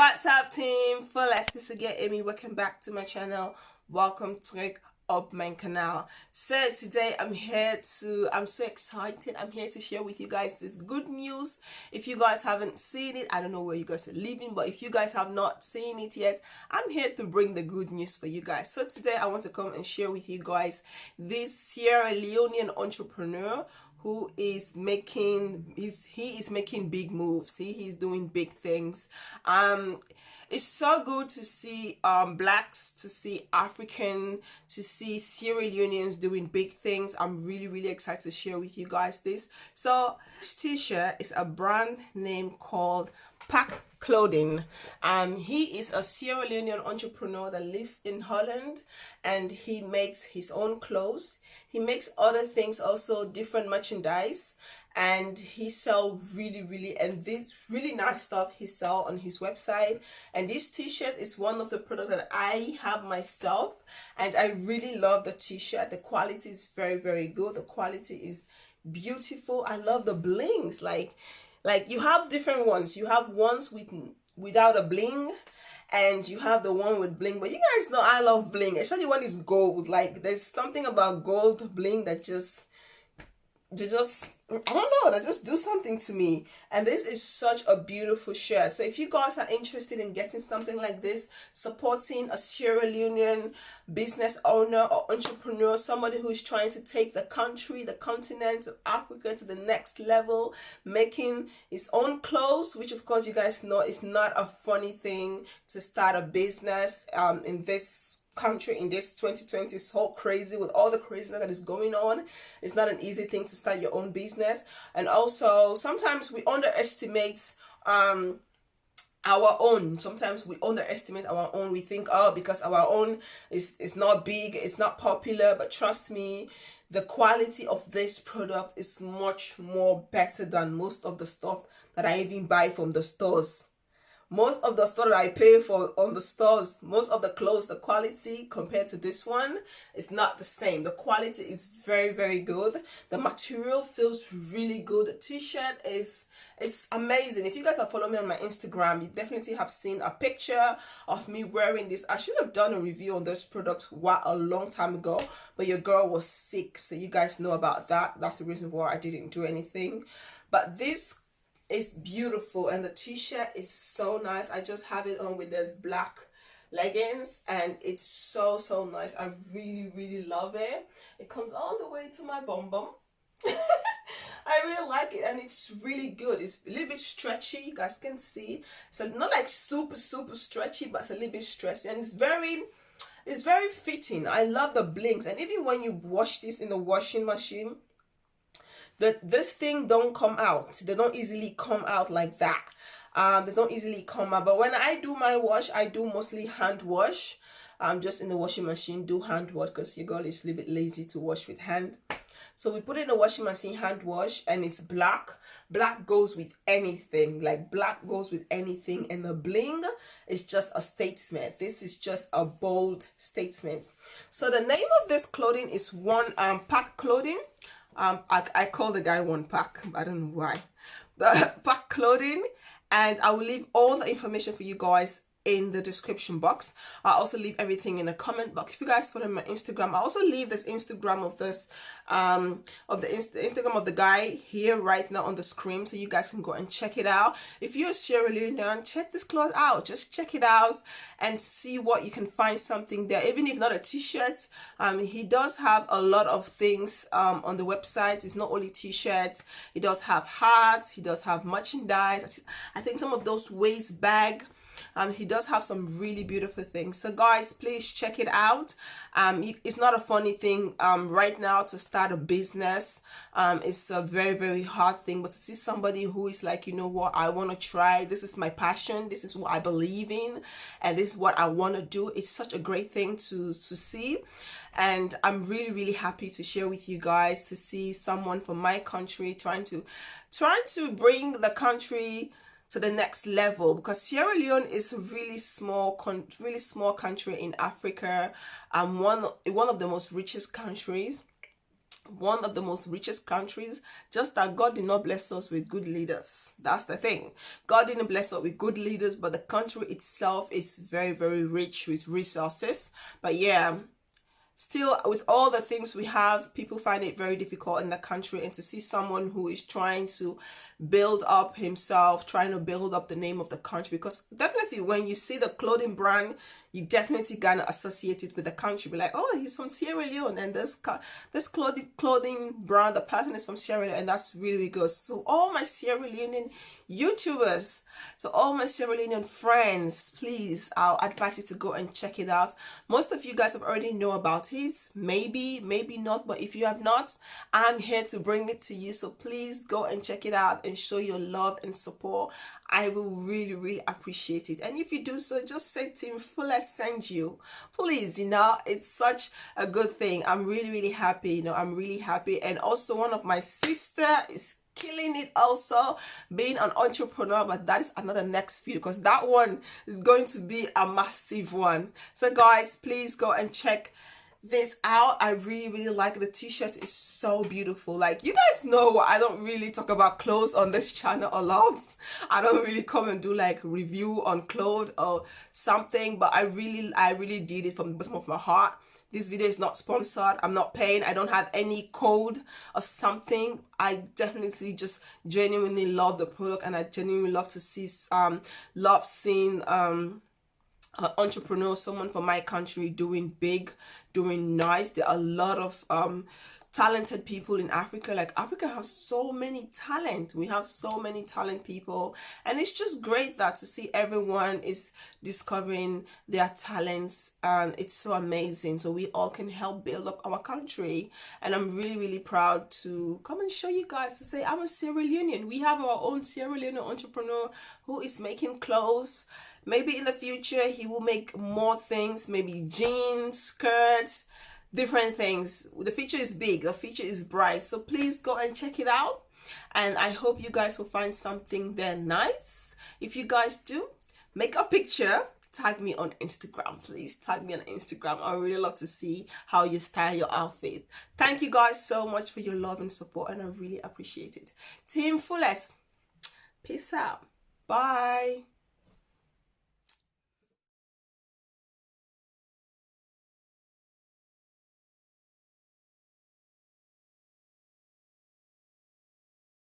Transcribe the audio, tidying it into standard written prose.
What's up, team? Fullest, this is again Amy. Welcome back to my channel. Welcome to up my canal. So today I'm so excited. I'm here to share with you guys this good news. If you guys haven't seen it, I don't know where you guys are living, but if you guys have not seen it yet, I'm here to bring the good news for you guys. So today I want to come and share with you guys this Sierra Leonean entrepreneur who is making he is making big moves. He's doing big things. It's so good to see blacks, to see African, to see Sierra Leoneans doing big things. I'm really excited to share with you guys this. So this t-shirt is a brand name called PAC.CLOTHING. He is a Sierra Leonean entrepreneur that lives in Holland, and he makes his own clothes. He makes other things also, different merchandise, and he sell really and this really nice stuff he sell on his website. And this t-shirt is one of the products that I have myself, and I really love the t-shirt. The quality is very good. The quality is beautiful. I love the blings. Like you have different ones. You have ones without a bling, and you have the one with bling. But you guys know I love bling, especially when it's gold. Like there's something about gold bling that just I don't know, that just do something to me. And this is such a beautiful shirt. So if you guys are interested in getting something like this, supporting a Sierra Leonean business owner or entrepreneur, somebody who is trying to take the country, the continent of Africa to the next level, making his own clothes, which of course you guys know is not a funny thing to start a business in this country in this 2020. So crazy with all the craziness that is going on. It's not an easy thing to start your own business. And also sometimes we underestimate our own. Sometimes we underestimate our own. We think, oh, because our own is not big, it's not popular. But trust me, the quality of this product is much more better than most of the stuff that I even buy from the stores. Most of the stuff that I pay for on the stores, most of the clothes, the quality compared to this one is not the same. The quality is very good. The material feels really good. The t-shirt it's amazing. If you guys have followed me on my Instagram, you definitely have seen a picture of me wearing this. I should have done a review on this product a long time ago, but your girl was sick, so you guys know about that. That's the reason why I didn't do anything. But this is beautiful, and the t-shirt is so nice. I just have it on with this black leggings, and it's so nice. I really love it. It comes all the way to my bum I really like it, and it's really good. It's a little bit stretchy, you guys can see. So not like super stretchy, but it's a little bit stretchy, and it's very fitting. I love the blinks, and even when you wash this in the washing machine, this thing don't come out. They don't easily come out like that. They don't easily come out. But when I do my wash, I do mostly hand wash. Just in the washing machine, do hand wash, because your girl is a little bit lazy to wash with hand. So we put it in the washing machine, hand wash, and it's black. Black goes with anything. Like black goes with anything. And the bling is just a statement. This is just a bold statement. So the name of this clothing is PAC.CLOTHING. I call the guy One Pack. I don't know why. The PAC.CLOTHING, and I will leave all the information for you guys in the description box. I'll also leave everything in the comment box. If you guys follow my Instagram, I'll also leave this Instagram of this Instagram of the guy here right now on the screen, so you guys can go and check it out. If you're a Sierra Leonean, check this cloth out. Just check it out and see what you can find something there, even if not a t-shirt. He does have a lot of things on the website. It's not only t-shirts. He does have hats. He does have merchandise. I think some of those waist bag. He does have some really beautiful things. So guys, please check it out. It's not a funny thing right now to start a business. It's a very hard thing, but to see somebody who is like, you know what, I want to try, this is my passion, this is what I believe in, and this is what I want to do. It's such a great thing to see, and I'm really happy to share with you guys, to see someone from my country trying to bring the country to the next level, because Sierra Leone is a really small country in Africa. One of the most richest countries one of the most richest countries, just that God did not bless us with good leaders. That's the thing. God didn't bless us with good leaders, but the country itself is very, very rich with resources. But yeah, still, with all the things we have, people find it very difficult in the country. And to see someone who is trying to build up himself, trying to build up the name of the country, because definitely when you see the clothing brand, you definitely gonna associate it with the country. Be like, oh, he's from Sierra Leone, and this clothing brand, the person is from Sierra Leone, and that's really, really good. So all my Sierra Leonean YouTubers, so all my Sierra Leonean friends, please, I'll advise you to go and check it out. Most of you guys have already know about it, maybe not, but if you have not, I'm here to bring it to you. So please go and check it out and show your love and support. I will really, really appreciate it. And if you do so, just say Team Fullest send you, please. You know, it's such a good thing. I'm really, really happy. You know, I'm really happy. And also, one of my sister is killing it also, being an entrepreneur, but that is another next video, because that one is going to be a massive one. So guys, please go and check this out. I really, really like the t-shirt. Is so beautiful. Like, you guys know I don't really talk about clothes on this channel a lot. I don't really come and do like review on clothes or something, but I really did it from the bottom of my heart. This video is not sponsored. I'm not paying. I don't have any code or something. I definitely just genuinely love the product, and I genuinely love to see love seeing an entrepreneur, someone from my country doing big, doing nice. There are a lot of talented people in Africa. Like, Africa has so many talent. We have so many talent people, and it's just great that to see everyone is discovering their talents, and it's so amazing. So we all can help build up our country, and I'm really, really proud to come and show you guys, to say I'm a Sierra Leonean. We have our own Sierra Leone entrepreneur who is making clothes. Maybe in the future he will make more things, maybe jeans, skirts, different things. The future is big, the future is bright. So please go and check it out, and I hope you guys will find something there nice. If you guys do, make a picture, tag me on Instagram, please. Tag me on Instagram. I would really love to see how you style your outfit. Thank you guys so much for your love and support, and I really appreciate it. Team Fullest, peace out. Bye.